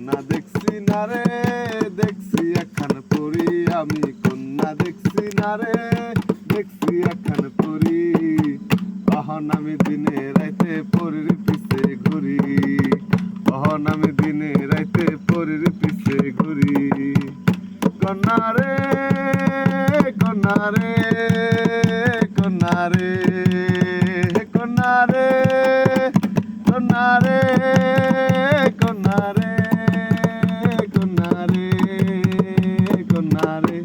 কন্যা দেখছি না রে, দেখছি একখান পরি। আমি কন্যা দেখছি না রে, দেখছি একখান পরি। অহন আমি দিনে রাইতে পরির পিছে ঘুরি, অহন আমি দিনে রাইতে পরির পিছে ঘুরি। কন্যা রে, কন্যা রে, কন্যা রে, কন্যা রে, কন্যা রে, কন্যা রে, কন্যা রে, কন্যা রে।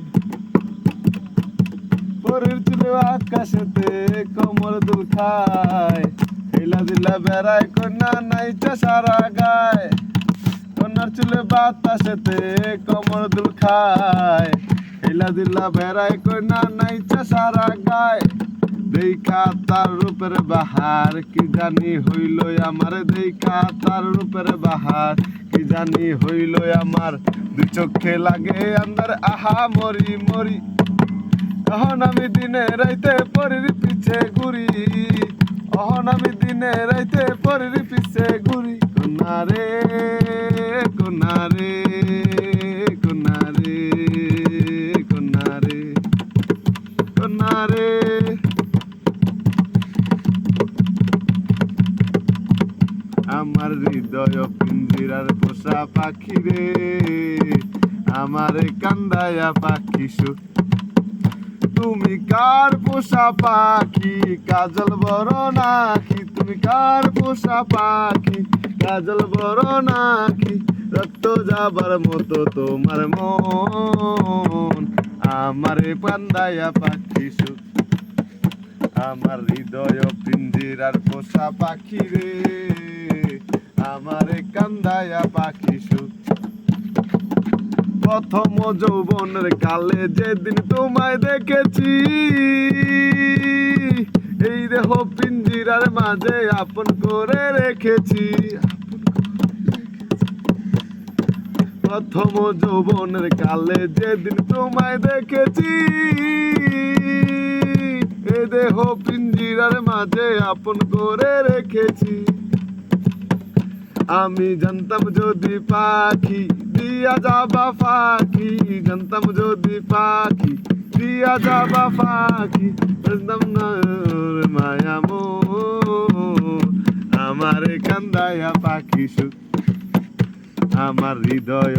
পরের চুলে আকাশেতে কমর দুল খায়, হেলা দিলা বেড়ায় কন্যা নাইচা সারা গায়। কন্যার চুলে বাতাসেতে কমর দুল খায়, হেলা দিলা বেড়ায় কন্যা নাইচা সারা গায়। দেখা তার রূপের বাহার, কি জানি হইল আমার। দেখা তার রূপের বাহার, কি জানি হইল আমার। দুই চোখে লাগে আন্দার, আহা মরি মরি। অহন আমি দিনে রাইতে পরির পিছে ঘুরি, অহন আমি দিনে রাইতে পরির পিছে ঘুরি। কন্যা রে, কন্যা রে, কন্যা রে, কন্যা রে, কন্যা রে। আমার হৃদয় পিঞ্জিরার পোষা পাখি রে, আমারে কান্দায়া পাখি সুখ। তুমি কার পোষা পাখি, কাজল বড় নাকি? তুমি কার পোষা পাখি, কাজল বড় নাকি? রক্ত যাবার মতো তোমার মন, আমারে কান্দায়া পাখি সুখ। আমার হৃদয় পিঞ্জিরার পোষা পাখি রে, আমারে কান্দায়া পাখি সুখ। প্রথম যৌবনের কালে যেদিন তোমায় দেখেছি, এই দেহ পিঞ্জিরার মাঝে আপন করে রেখেছি। প্রথম যৌবনের কালে যেদিন তোমায় দেখেছি, এই দেহ পিঞ্জিরার মাঝে আপন করে রেখেছি। আমি জানতাম যদি পাখি দিয়া যাবা ফাঁকি, জানতাম যদি পাখি দিয়া যাবা ফাঁকি। বুঝতাম না মায়া মো, আমারে কান্দায়া পাখি সুখ। আমার হৃদয়